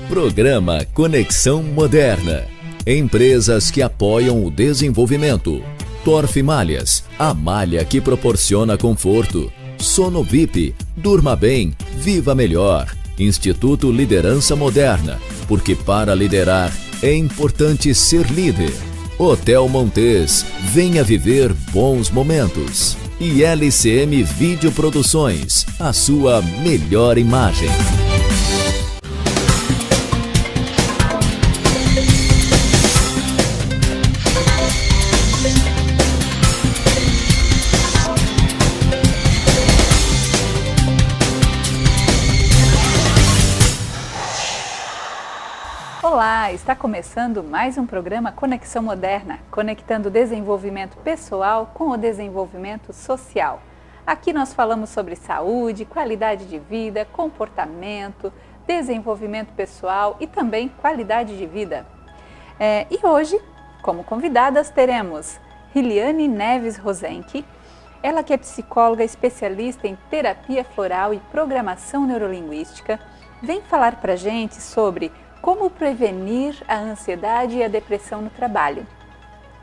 Programa Conexão Moderna. Empresas que apoiam o desenvolvimento. Torf Malhas, a malha que proporciona conforto. Sono VIP, durma bem, viva melhor. Instituto Liderança Moderna, porque para liderar é importante ser líder. Hotel Montes, venha viver bons momentos. E LCM Videoproduções, a sua melhor imagem. Olá, está começando mais um programa Conexão Moderna, conectando o desenvolvimento pessoal com o desenvolvimento social. Aqui nós falamos sobre saúde, qualidade de vida, comportamento, desenvolvimento pessoal e também qualidade de vida. E hoje, como convidadas, teremos Hiliane Neves Rosenke, ela que é psicóloga especialista em terapia floral e programação neurolinguística, vem falar para a gente sobre como prevenir a ansiedade e a depressão no trabalho.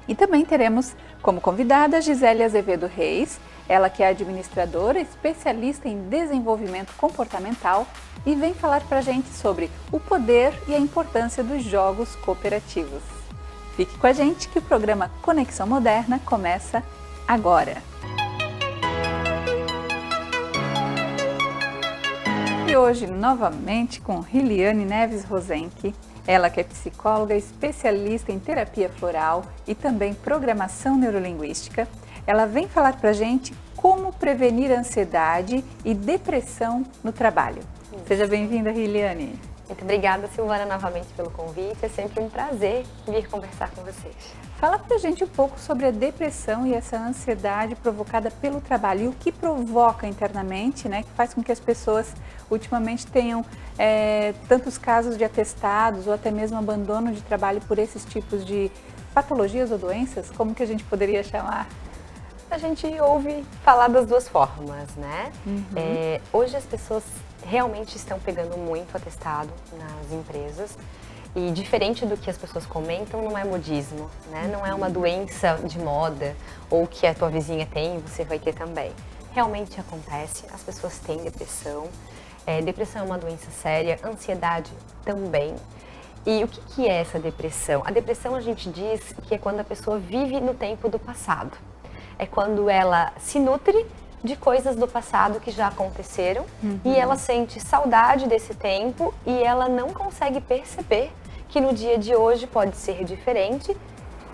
E também teremos como convidada Gisele Azevedo Reis, ela que é administradora, especialista em desenvolvimento comportamental e vem falar para a gente sobre o poder e a importância dos jogos cooperativos. Fique com a gente que o programa Conexão Moderna começa agora. E hoje, novamente, com Hiliane Neves Rosenke, ela que é psicóloga, especialista em terapia floral e também programação neurolinguística. Ela vem falar para a gente como prevenir ansiedade e depressão no trabalho. Seja bem-vinda, Hiliane. Muito obrigada, Silvana, novamente pelo convite. É sempre um prazer vir conversar com vocês. Fala pra gente um pouco sobre a depressão e essa ansiedade provocada pelo trabalho e o que provoca internamente, né, que faz com que as pessoas ultimamente tenham tantos casos de atestados ou até mesmo abandono de trabalho por esses tipos de patologias ou doenças, como que a gente poderia chamar? A gente ouve falar das duas formas, né? Hoje as pessoas realmente estão pegando muito atestado nas empresas. E diferente do que as pessoas comentam, não é modismo, né? Não é uma doença de moda ou que a tua vizinha tem e você vai ter também. Realmente acontece, as pessoas têm depressão. Depressão é uma doença séria, ansiedade também. E o que é essa depressão? A depressão a gente diz que é quando a pessoa vive no tempo do passado. É quando ela se nutre de coisas do passado que já aconteceram e ela sente saudade desse tempo e ela não consegue perceber que no dia de hoje pode ser diferente,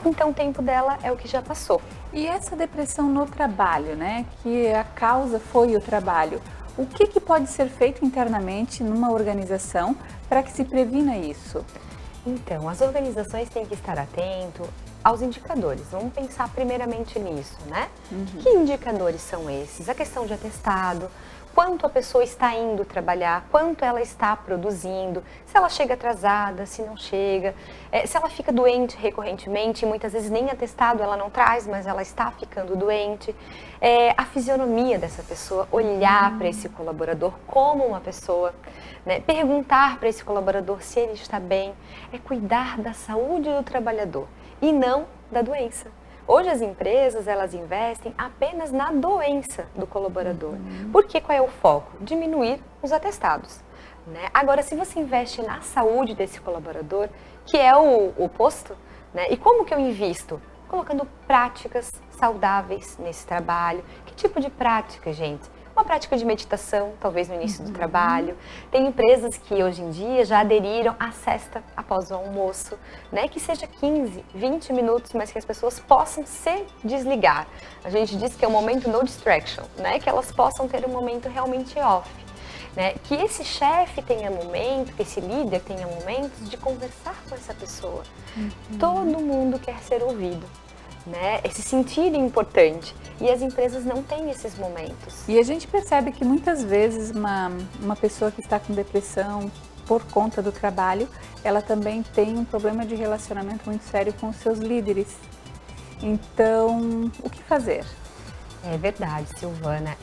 então o tempo dela é o que já passou. E essa depressão no trabalho, né, que a causa foi o trabalho, o que pode ser feito internamente numa organização para que se previna isso? Então, as organizações têm que estar atentas aos indicadores. Vamos pensar primeiramente nisso, né? Que indicadores são esses? A questão de atestado, quanto a pessoa está indo trabalhar, quanto ela está produzindo, se ela chega atrasada, se não chega, se ela fica doente recorrentemente, muitas vezes nem atestado ela não traz, mas ela está ficando doente. A fisionomia dessa pessoa, olhar para esse colaborador como uma pessoa, né? Perguntar para esse colaborador se ele está bem, cuidar da saúde do trabalhador e não da doença. Hoje as empresas, elas investem apenas na doença do colaborador. Porque qual é o foco? Diminuir os atestados, né? Agora, se você investe na saúde desse colaborador, que é o oposto, né? E como que eu invisto? Colocando práticas saudáveis nesse trabalho. Que tipo de prática, gente? Uma prática de meditação, talvez no início do trabalho. Tem empresas que hoje em dia já aderiram à cesta após o almoço, né? Que seja 15, 20 minutos, mas que as pessoas possam se desligar. A gente diz que é um momento no distraction, né? Que elas possam ter um momento realmente off. Né? Que esse chefe tenha momento, que esse líder tenha momentos de conversar com essa pessoa. Todo mundo quer ser ouvido. Né? Esse sentir importante e as empresas não têm esses momentos. E a gente percebe que muitas vezes uma pessoa que está com depressão por conta do trabalho, ela também tem um problema de relacionamento muito sério com os seus líderes. Então, o que fazer? É verdade, Silvana.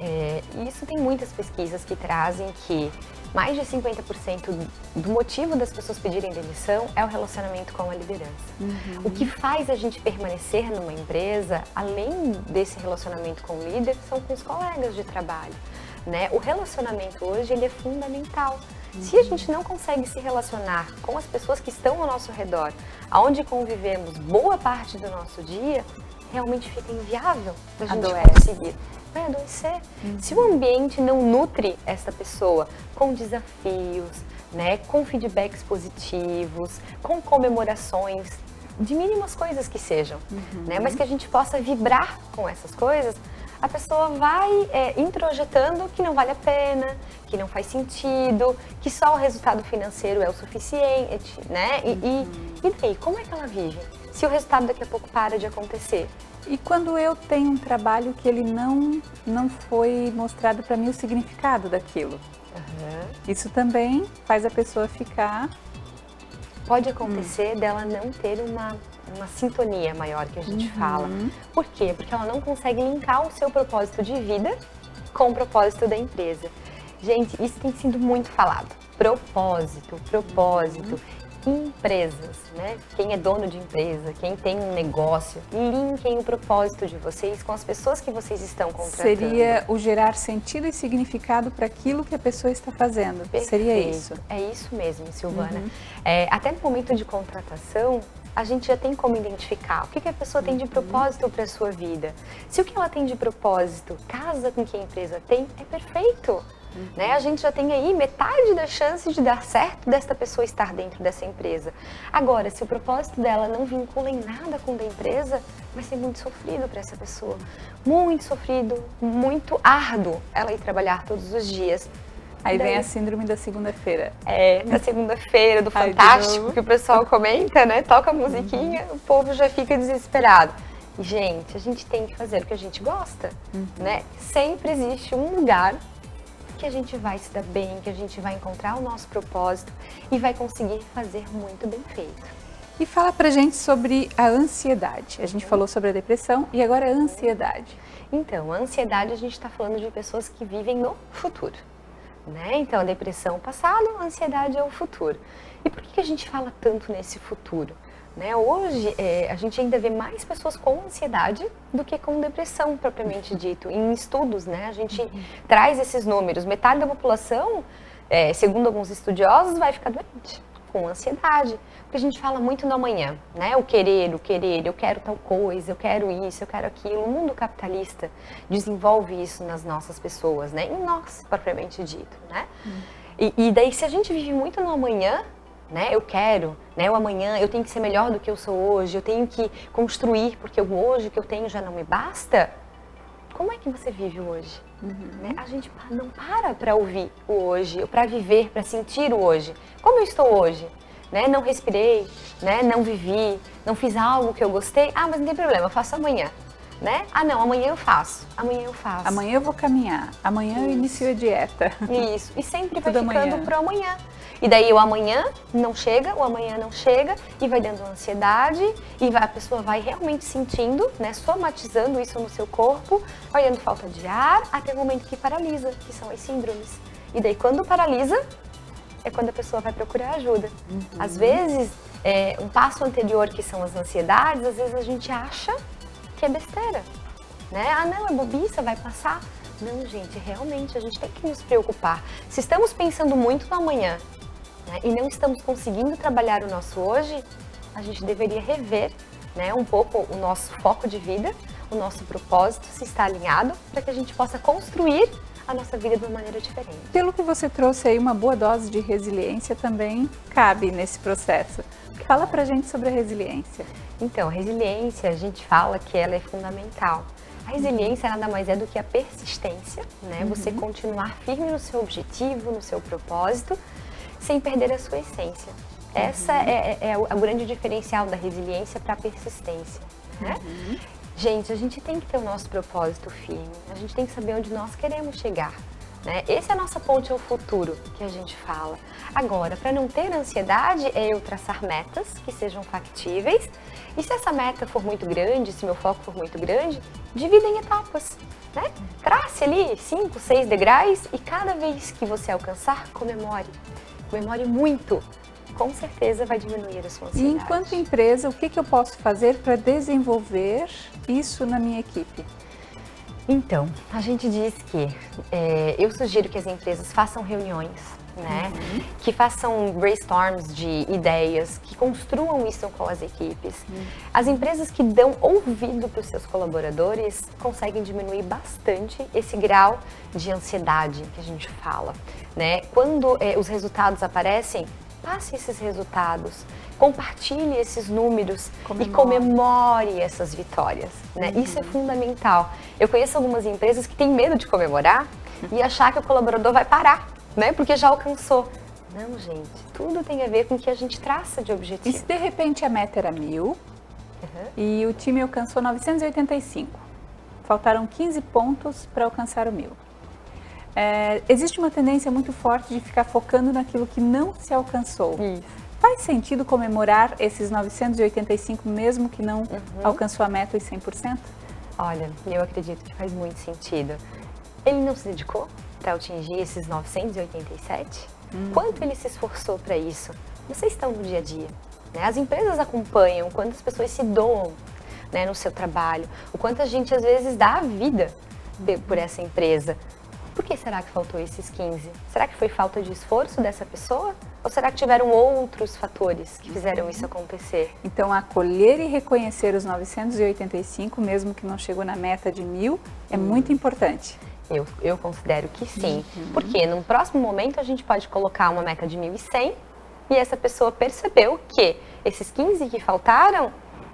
Isso tem muitas pesquisas que trazem que mais de 50% do motivo das pessoas pedirem demissão é o relacionamento com a liderança. O que faz a gente permanecer numa empresa, além desse relacionamento com o líder, são com os colegas de trabalho, né? O relacionamento hoje ele é fundamental. Se a gente não consegue se relacionar com as pessoas que estão ao nosso redor, aonde convivemos boa parte do nosso dia, realmente fica inviável a gente conseguir. Vai adoecer. Se o ambiente não nutre essa pessoa com desafios, né, com feedbacks positivos, com comemorações, de mínimas coisas que sejam, né, mas que a gente possa vibrar com essas coisas, a pessoa vai introjetando que não vale a pena, que não faz sentido, que só o resultado financeiro é o suficiente, né? E daí, como é que ela vive? Se o resultado daqui a pouco para de acontecer. E quando eu tenho um trabalho que ele não foi mostrado para mim o significado daquilo, isso também faz a pessoa ficar... Pode acontecer dela não ter uma sintonia maior que a gente fala. Por quê? Porque ela não consegue linkar o seu propósito de vida com o propósito da empresa. Gente, isso tem sido muito falado. Propósito. Empresas, né? Quem é dono de empresa, quem tem um negócio, linkem o propósito de vocês com as pessoas que vocês estão contratando. Seria o gerar sentido e significado para aquilo que a pessoa está fazendo. Perfeito. Seria isso? É isso mesmo, Silvana. Até no momento de contratação, a gente já tem como identificar o que a pessoa tem de propósito para a sua vida. Se o que ela tem de propósito casa com o que a empresa tem, é perfeito. Né? A gente já tem aí metade da chance de dar certo desta pessoa estar dentro dessa empresa. Agora, se o propósito dela não vincula em nada com o da empresa, vai ser muito sofrido para essa pessoa. Muito sofrido, muito árduo ela ir trabalhar todos os dias. Aí vem a síndrome da segunda-feira. Da segunda-feira, do Fantástico, que o pessoal comenta, né? Toca a musiquinha, o povo já fica desesperado. Gente, a gente tem que fazer o que a gente gosta, né? Sempre existe um lugar que a gente vai se dar bem, que a gente vai encontrar o nosso propósito e vai conseguir fazer muito bem feito. E fala pra gente sobre a ansiedade. A gente falou sobre a depressão e agora a ansiedade. Então, a ansiedade a gente está falando de pessoas que vivem no futuro, né? Então, a depressão é o passado, a ansiedade é o futuro. E por que a gente fala tanto nesse futuro? Né? Hoje, a gente ainda vê mais pessoas com ansiedade do que com depressão, propriamente dito. Em estudos, né, a gente traz esses números. Metade da população, segundo alguns estudiosos, vai ficar doente com ansiedade. Porque a gente fala muito no amanhã, né? O querer, eu quero tal coisa, eu quero isso, eu quero aquilo. O mundo capitalista desenvolve isso nas nossas pessoas, né? Em nós, propriamente dito, né? E daí, se a gente vive muito no amanhã, né? Eu quero, né? O amanhã, eu tenho que ser melhor do que eu sou hoje, eu tenho que construir, porque o hoje que eu tenho já não me basta. Como é que você vive o hoje? Né? A gente não para ouvir o hoje, para viver, para sentir o hoje. Como eu estou hoje? Né? Não respirei, né? Não vivi, não fiz algo que eu gostei. Ah, mas não tem problema, eu faço amanhã. Né? Ah, não, amanhã eu faço. Amanhã eu vou caminhar, amanhã eu inicio a dieta. Isso, e sempre vai Tudo ficando amanhã. pro amanhã. E daí o amanhã não chega e vai dando ansiedade e a pessoa vai realmente sentindo, né, somatizando isso no seu corpo, vai dando falta de ar até o momento que paralisa, que são as síndromes. E daí quando paralisa, é quando a pessoa vai procurar ajuda. Às vezes, um passo anterior que são as ansiedades, às vezes a gente acha que é besteira, né? Ah, não, é bobiça, vai passar. Não, gente, realmente a gente tem que nos preocupar. Se estamos pensando muito no amanhã, né, e não estamos conseguindo trabalhar o nosso hoje, a gente deveria rever, né, um pouco o nosso foco de vida, o nosso propósito, se está alinhado, para que a gente possa construir a nossa vida de uma maneira diferente. Pelo que você trouxe aí, uma boa dose de resiliência também cabe nesse processo. Fala pra gente sobre a resiliência. Então, a resiliência, a gente fala que ela é fundamental. A resiliência nada mais é do que a persistência, né? Você continuar firme no seu objetivo, no seu propósito, sem perder a sua essência. Essa é o grande diferencial da resiliência para a persistência, né? Gente, a gente tem que ter o nosso propósito firme, a gente tem que saber onde nós queremos chegar, né? Essa é a nossa ponte ao futuro que a gente fala. Agora, para não ter ansiedade, é eu traçar metas que sejam factíveis. E se essa meta for muito grande, se meu foco for muito grande, divida em etapas, né? Trace ali 5, 6 degraus e cada vez que você alcançar, comemore. Comemore muito. Com certeza vai diminuir a sua ansiedade. E enquanto empresa, o que eu posso fazer para desenvolver isso na minha equipe? Então, a gente diz que eu sugiro que as empresas façam reuniões, né? Que façam brainstorms de ideias, que construam isso com as equipes. As empresas que dão ouvido para os seus colaboradores conseguem diminuir bastante esse grau de ansiedade que a gente fala, né? Quando os resultados aparecem, passe esses resultados, compartilhe esses números e comemore essas vitórias, né? Isso é fundamental. Eu conheço algumas empresas que têm medo de comemorar e achar que o colaborador vai parar, né? Porque já alcançou. Não, gente, tudo tem a ver com o que a gente traça de objetivo. E se de repente a meta era 1.000 e o time alcançou 985, faltaram 15 pontos para alcançar o 1.000. Existe uma tendência muito forte de ficar focando naquilo que não se alcançou. Isso. Faz sentido comemorar esses 985 mesmo que não alcançou a meta e 100%? Olha, eu acredito que faz muito sentido. Ele não se dedicou para atingir esses 987? Quanto ele se esforçou para isso? Vocês estão no dia a dia, né? As empresas acompanham quantas pessoas se doam, né, no seu trabalho, o quanto a gente às vezes dá a vida por essa empresa. Por que será que faltou esses 15? Será que foi falta de esforço dessa pessoa? Ou será que tiveram outros fatores que fizeram isso acontecer? Então, acolher e reconhecer os 985, mesmo que não chegou na meta de 1.000, é muito importante. Eu considero que sim. Porque no próximo momento a gente pode colocar uma meta de 1.100 e essa pessoa percebeu que esses 15 que faltaram,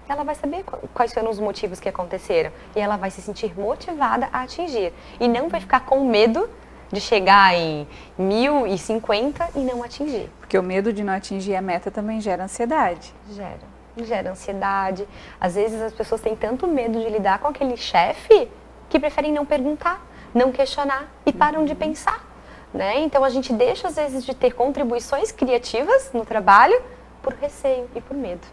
ela vai saber quais foram os motivos que aconteceram e ela vai se sentir motivada a atingir e não vai ficar com medo de chegar em 1.050 e não atingir. Porque o medo de não atingir a meta também gera ansiedade. Gera ansiedade. Às vezes as pessoas têm tanto medo de lidar com aquele chefe que preferem não perguntar, não questionar e param de pensar, né? Então a gente deixa às vezes de ter contribuições criativas no trabalho por receio e por medo.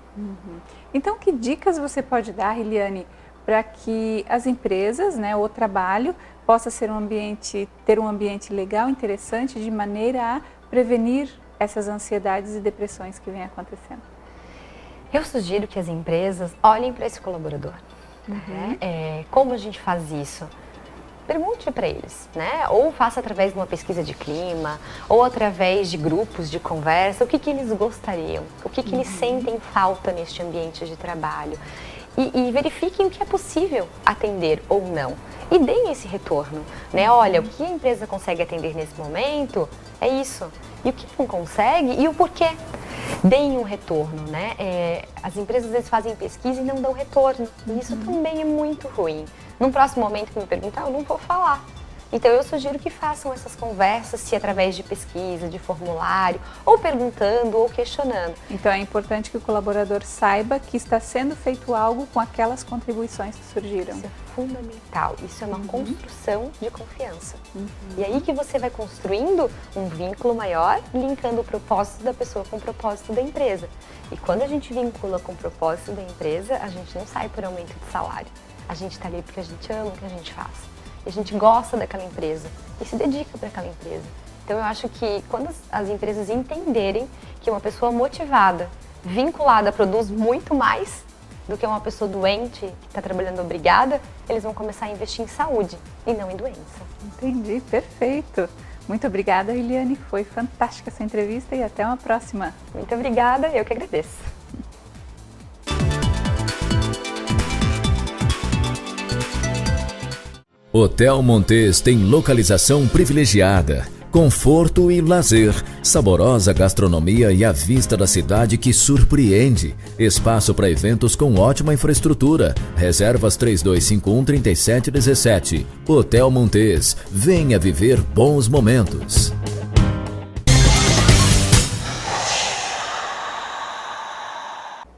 Então, que dicas você pode dar, Eliane, para que as empresas, né, o trabalho, possa ter um ambiente legal, interessante, de maneira a prevenir essas ansiedades e depressões que vêm acontecendo? Eu sugiro que as empresas olhem para esse colaborador. Como a gente faz isso? Pergunte para eles, né? Ou faça através de uma pesquisa de clima, ou através de grupos de conversa, o que eles gostariam, o que eles sentem falta neste ambiente de trabalho. E verifiquem o que é possível atender ou não. E deem esse retorno, né? Olha, o que a empresa consegue atender nesse momento é isso. E o que não consegue e o porquê. Deem um retorno, né? As empresas às vezes fazem pesquisa e não dão retorno. E isso também é muito ruim. Num próximo momento que me perguntar, eu não vou falar. Então eu sugiro que façam essas conversas, se através de pesquisa, de formulário, ou perguntando ou questionando. Então é importante que o colaborador saiba que está sendo feito algo com aquelas contribuições que surgiram. Isso é fundamental, isso é uma construção de confiança. E aí que você vai construindo um vínculo maior, linkando o propósito da pessoa com o propósito da empresa. E quando a gente vincula com o propósito da empresa, a gente não sai por aumento de salário. A gente está ali porque a gente ama o que a gente faz. E a gente gosta daquela empresa e se dedica para aquela empresa. Então eu acho que quando as empresas entenderem que uma pessoa motivada, vinculada, produz muito mais do que uma pessoa doente que está trabalhando obrigada, eles vão começar a investir em saúde e não em doença. Entendi, perfeito. Muito obrigada, Eliane. Foi fantástica essa entrevista e até uma próxima. Muito obrigada, eu que agradeço. Hotel Montes tem localização privilegiada, conforto e lazer, saborosa gastronomia e a vista da cidade que surpreende. Espaço para eventos com ótima infraestrutura. Reservas 3251-3717. Hotel Montes. Venha viver bons momentos.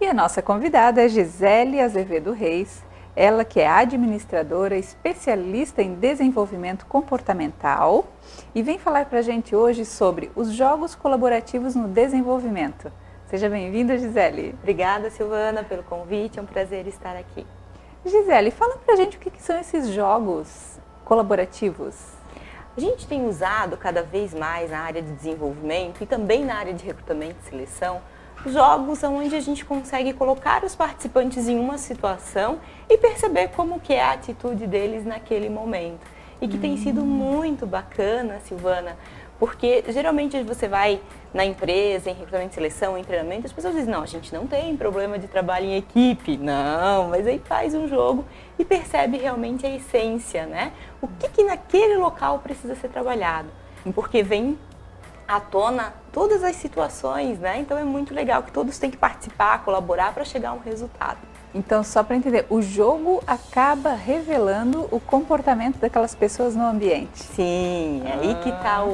E a nossa convidada é Gisele Azevedo Reis, Ela que é administradora, especialista em desenvolvimento comportamental e vem falar para a gente hoje sobre os jogos colaborativos no desenvolvimento. Seja bem-vinda, Gisele. Obrigada, Silvana, pelo convite, é um prazer estar aqui. Gisele, fala para a gente o que são esses jogos colaborativos. A gente tem usado cada vez mais na área de desenvolvimento e também na área de recrutamento e seleção jogos onde a gente consegue colocar os participantes em uma situação e perceber como que é a atitude deles naquele momento. E que tem sido muito bacana, Silvana, porque geralmente você vai na empresa, em recrutamento e seleção, em treinamento, as pessoas dizem, não, a gente não tem problema de trabalho em equipe, não, mas aí faz um jogo e percebe realmente a essência, né? O que naquele local precisa ser trabalhado, porque vem à tona todas as situações, né? Então é muito legal que todos têm que participar, colaborar para chegar a um resultado. Então, só para entender, o jogo acaba revelando o comportamento daquelas pessoas no ambiente. Sim, é aí que está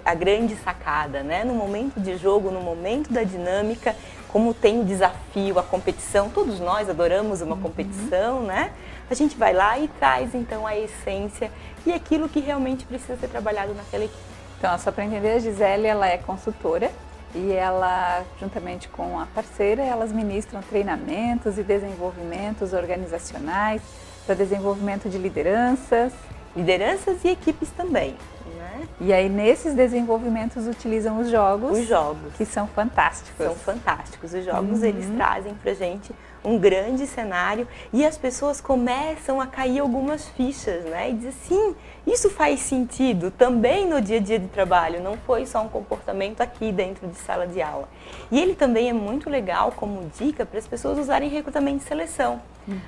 a grande sacada, né? No momento de jogo, no momento da dinâmica, como tem o desafio, a competição, todos nós adoramos uma competição, né? A gente vai lá e traz então a essência e aquilo que realmente precisa ser trabalhado naquela equipe. Então, só para entender, a Gisele, ela é consultora e ela, juntamente com a parceira, elas ministram treinamentos e desenvolvimentos organizacionais para desenvolvimento de lideranças. Lideranças e equipes também, né? E aí, nesses desenvolvimentos, utilizam os jogos. Os jogos. Que são fantásticos. São fantásticos. Os jogos, eles trazem pra gente um grande cenário e as pessoas começam a cair algumas fichas, né? E dizer, sim, isso faz sentido também no dia a dia de trabalho, não foi só um comportamento aqui dentro de sala de aula. E ele também é muito legal como dica para as pessoas usarem recrutamento e seleção.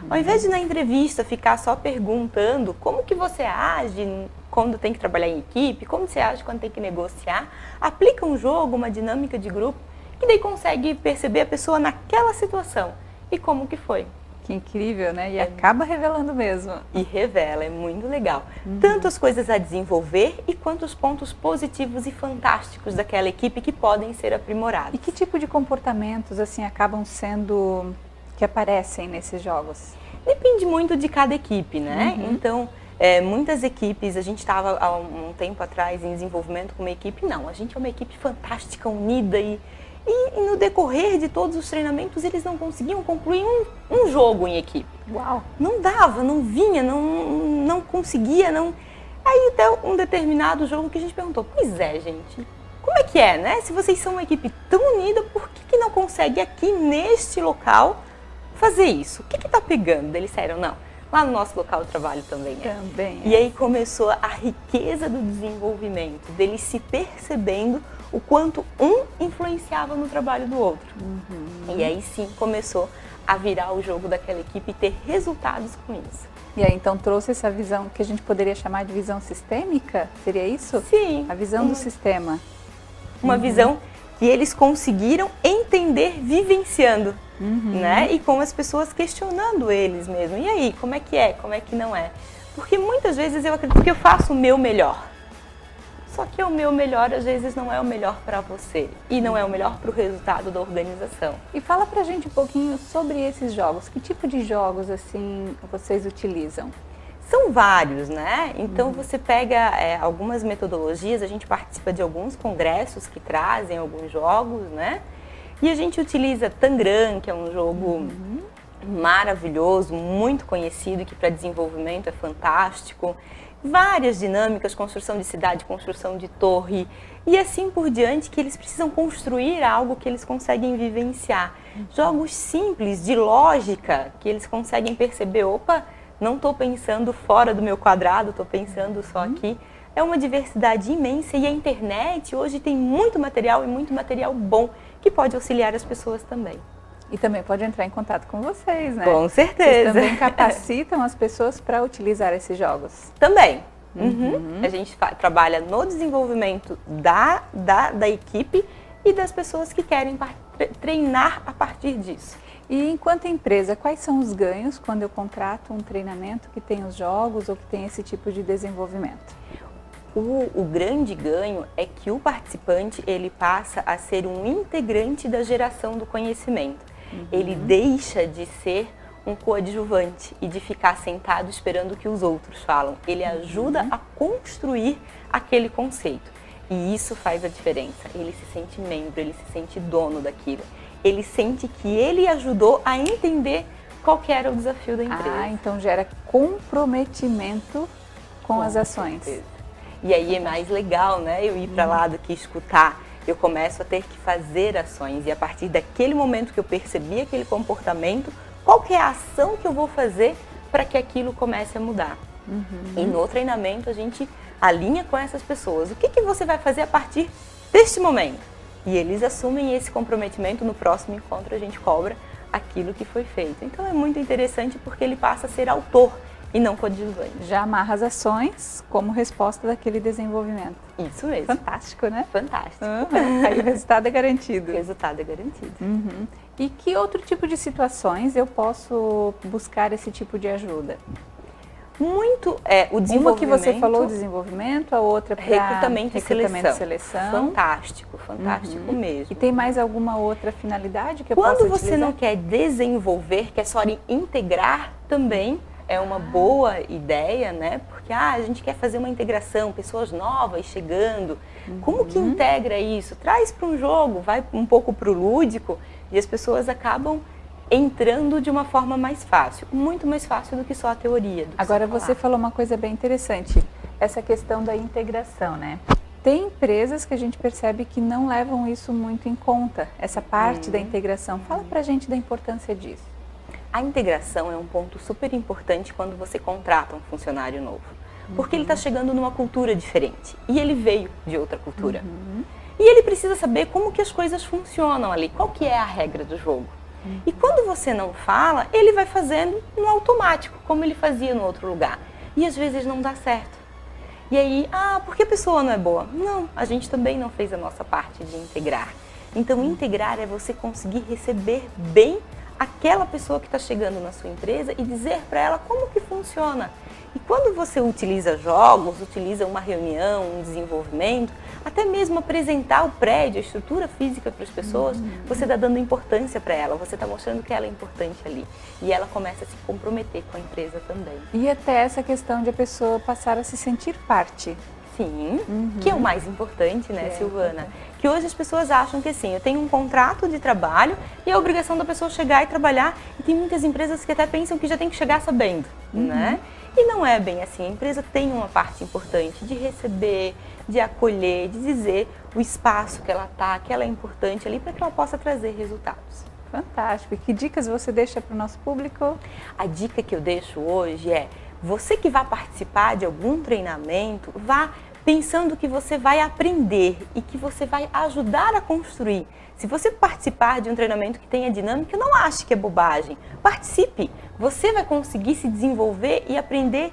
Ao invés de na entrevista ficar só perguntando como que você age quando tem que trabalhar em equipe, como você age quando tem que negociar, aplica um jogo, uma dinâmica de grupo, que daí consegue perceber a pessoa naquela situação e como que foi. Que incrível, né? E acaba revelando mesmo. E revela, é muito legal. Tanto as coisas a desenvolver e quanto os pontos positivos e fantásticos daquela equipe que podem ser aprimorados. E que tipo de comportamentos, assim, acabam sendo, que aparecem nesses jogos? Depende muito de cada equipe, né? Então, muitas equipes, a gente estava há um tempo atrás em desenvolvimento com uma equipe, não, a gente é uma equipe fantástica, unida e no decorrer de todos os treinamentos eles não conseguiam concluir um jogo em equipe. Uau! Não dava, não vinha, não conseguia, não... Aí até um determinado jogo que a gente perguntou, pois é, gente, como é que é, né? Se vocês são uma equipe tão unida, por que não consegue aqui neste local fazer isso? O que está pegando? Eles disseram, não, lá no nosso local de trabalho também é. Também é. E aí começou a riqueza do desenvolvimento, deles se percebendo o quanto um influenciava no trabalho do outro. E aí sim começou a virar o jogo daquela equipe e ter resultados com isso. E aí então trouxe essa visão que a gente poderia chamar de visão sistêmica? Seria isso? Sim. A visão do sistema. Uma visão que eles conseguiram entender vivenciando, né? E com as pessoas questionando eles mesmo. E aí, como é que não é? Porque muitas vezes eu acredito que eu faço o meu melhor. Só que o meu melhor, às vezes, não é o melhor para você. E não é o melhor para o resultado da organização. E fala pra gente um pouquinho sobre esses jogos. Que tipo de jogos, assim, vocês utilizam? São vários, né? Então, você pega algumas metodologias, a gente participa de alguns congressos que trazem alguns jogos, né? E a gente utiliza Tangram, que é um jogo maravilhoso, muito conhecido, que para desenvolvimento é fantástico. Várias dinâmicas, construção de cidade, construção de torre e assim por diante, que eles precisam construir algo que eles conseguem vivenciar. Jogos simples, de lógica, que eles conseguem perceber, opa, não estou pensando fora do meu quadrado, estou pensando só aqui. É uma diversidade imensa e a internet hoje tem muito material e muito material bom que pode auxiliar as pessoas também. E também pode entrar em contato com vocês, né? Com certeza. Vocês também capacitam as pessoas para utilizar esses jogos? Também. A gente trabalha no desenvolvimento da equipe e das pessoas que querem treinar a partir disso. E enquanto empresa, quais são os ganhos quando eu contrato um treinamento que tem os jogos ou que tem esse tipo de desenvolvimento? O grande ganho é que o participante ele passa a ser um integrante da geração do conhecimento. Ele deixa de ser um coadjuvante e de ficar sentado esperando o que os outros falam. Ele ajuda a construir aquele conceito. E isso faz a diferença. Ele se sente membro, ele se sente dono daquilo. Ele sente que ele ajudou a entender qual que era o desafio da empresa. Então gera comprometimento com as ações. Certeza. E aí é mais legal, né? Eu ir para lá do que escutar. Eu começo a ter que fazer ações. E a partir daquele momento que eu percebi aquele comportamento, qual que é a ação que eu vou fazer para que aquilo comece a mudar? E no treinamento a gente alinha com essas pessoas. O que você vai fazer a partir deste momento? E eles assumem esse comprometimento. No próximo encontro a gente cobra aquilo que foi feito. Então é muito interessante porque ele passa a ser autor e não coadjuvante. Já amarra as ações como resposta daquele desenvolvimento. Isso mesmo. Fantástico, né? Fantástico. Aí o resultado é garantido. O resultado é garantido. E que outro tipo de situações eu posso buscar esse tipo de ajuda? Muito o desenvolvimento. Uma que você falou, desenvolvimento, a outra para recrutamento e seleção. Fantástico mesmo. E tem mais alguma outra finalidade que eu possa utilizar? Quando você não quer desenvolver, quer só integrar, também é uma boa ideia, né? Porque a gente quer fazer uma integração, pessoas novas chegando. Como que integra isso? Traz para um jogo, vai um pouco para o lúdico e as pessoas acabam entrando de uma forma mais fácil, muito mais fácil do que só a teoria. Agora você falou uma coisa bem interessante, essa questão da integração, né? Tem empresas que a gente percebe que não levam isso muito em conta, essa parte da integração. Fala pra gente da importância disso. A integração é um ponto super importante quando você contrata um funcionário novo, porque ele está chegando numa cultura diferente e ele veio de outra cultura. E ele precisa saber como que as coisas funcionam ali, qual que é a regra do jogo. E quando você não fala, ele vai fazendo no automático, como ele fazia no outro lugar. E às vezes não dá certo. E aí, porque a pessoa não é boa? Não, a gente também não fez a nossa parte de integrar. Então, integrar é você conseguir receber bem aquela pessoa que está chegando na sua empresa e dizer para ela como que funciona. E quando você utiliza jogos, utiliza uma reunião, um desenvolvimento, até mesmo apresentar o prédio, a estrutura física para as pessoas, você está dando importância para ela, você está mostrando que ela é importante ali. E ela começa a se comprometer com a empresa também. E até essa questão de a pessoa passar a se sentir parte. Sim, que é o mais importante, né, Silvana? Que hoje as pessoas acham que assim, eu tenho um contrato de trabalho e a obrigação da pessoa chegar e trabalhar. E tem muitas empresas que até pensam que já tem que chegar sabendo, né? E não é bem assim. A empresa tem uma parte importante de receber, de acolher, de dizer o espaço que ela está, que ela é importante ali para que ela possa trazer resultados. Fantástico. E que dicas você deixa para o nosso público? A dica que eu deixo hoje é, você que vai participar de algum treinamento, vá pensando que você vai aprender e que você vai ajudar a construir. Se você participar de um treinamento que tenha dinâmica, não ache que é bobagem. Participe. Você vai conseguir se desenvolver e aprender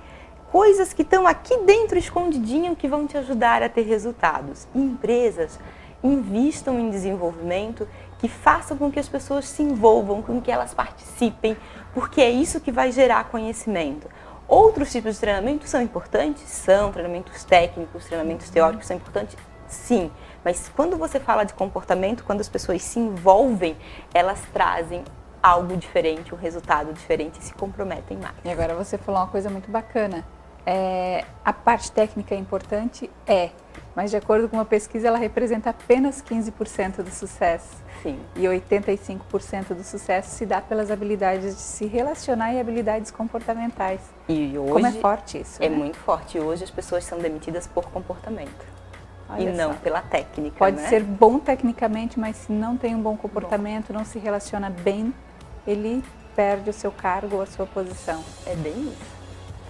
coisas que estão aqui dentro escondidinho que vão te ajudar a ter resultados. E empresas, invistam em desenvolvimento que façam com que as pessoas se envolvam, com que elas participem, porque é isso que vai gerar conhecimento. Outros tipos de treinamento são importantes? São. Treinamentos técnicos, treinamentos teóricos são importantes? Sim. Mas quando você fala de comportamento, quando as pessoas se envolvem, elas trazem algo diferente, um resultado diferente e se comprometem mais. E agora você falou uma coisa muito bacana. A parte técnica é importante? Mas de acordo com uma pesquisa, ela representa apenas 15% do sucesso. Sim. E 85% do sucesso se dá pelas habilidades de se relacionar e habilidades comportamentais. E hoje como é forte isso, É né? muito forte. E hoje as pessoas são demitidas por comportamento. Olha e não só. pela técnica, Pode né? ser bom tecnicamente, mas se não tem um bom comportamento, não se relaciona bem, ele perde o seu cargo ou a sua posição. É bem isso.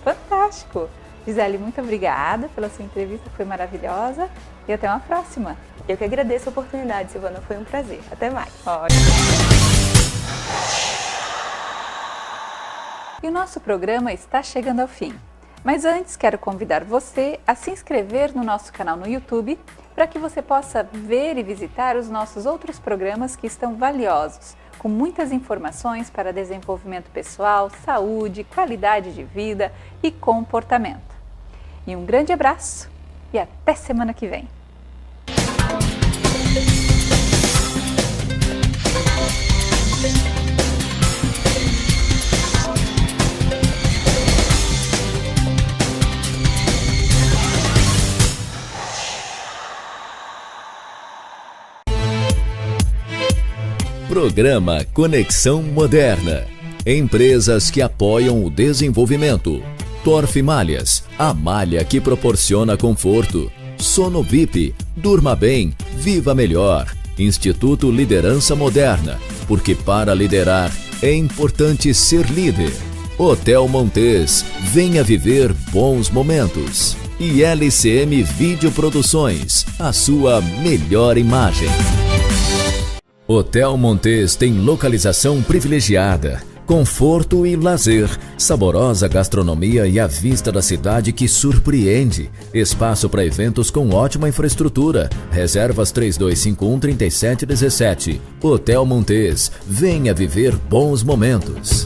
Fantástico! Gisele, muito obrigada pela sua entrevista, foi maravilhosa e até uma próxima. Eu que agradeço a oportunidade, Silvana, foi um prazer. Até mais. E o nosso programa está chegando ao fim. Mas antes, quero convidar você a se inscrever no nosso canal no YouTube para que você possa ver e visitar os nossos outros programas que estão valiosos, com muitas informações para desenvolvimento pessoal, saúde, qualidade de vida e comportamento. E um grande abraço e até semana que vem! Programa Conexão Moderna. Empresas que apoiam o desenvolvimento. Torf Malhas, a malha que proporciona conforto. Sono VIP, durma bem, viva melhor. Instituto Liderança Moderna, porque para liderar é importante ser líder. Hotel Montes, venha viver bons momentos. E LCM Videoproduções, a sua melhor imagem. Hotel Montes tem localização privilegiada, conforto e lazer, saborosa gastronomia e a vista da cidade que surpreende. Espaço para eventos com ótima infraestrutura. Reservas 3251-3717. Hotel Montes, venha viver bons momentos.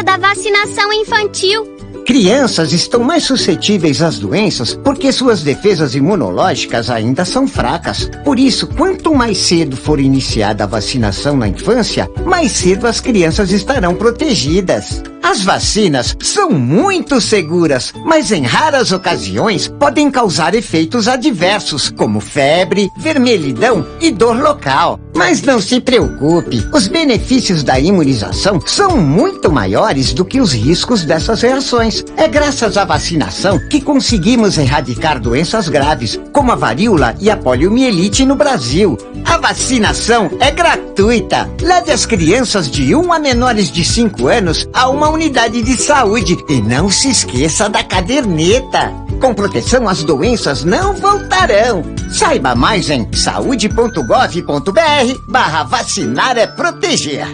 Da vacinação infantil. Crianças estão mais suscetíveis às doenças porque suas defesas imunológicas ainda são fracas. Por isso, quanto mais cedo for iniciada a vacinação na infância, mais cedo as crianças estarão protegidas. As vacinas são muito seguras, mas em raras ocasiões podem causar efeitos adversos, como febre, vermelhidão e dor local. Mas não se preocupe, os benefícios da imunização são muito maiores do que os riscos dessas reações. É graças à vacinação que conseguimos erradicar doenças graves, como a varíola e a poliomielite no Brasil. A vacinação é gratuita. Leve as crianças de 1 a menores de 5 anos a uma unidade de saúde e não se esqueça da caderneta. Com proteção, as doenças não voltarão. Saiba mais em saude.gov.br/vacinar é proteger.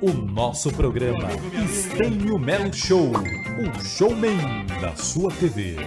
O nosso programa Estênio Melo Show, o showman da sua TV.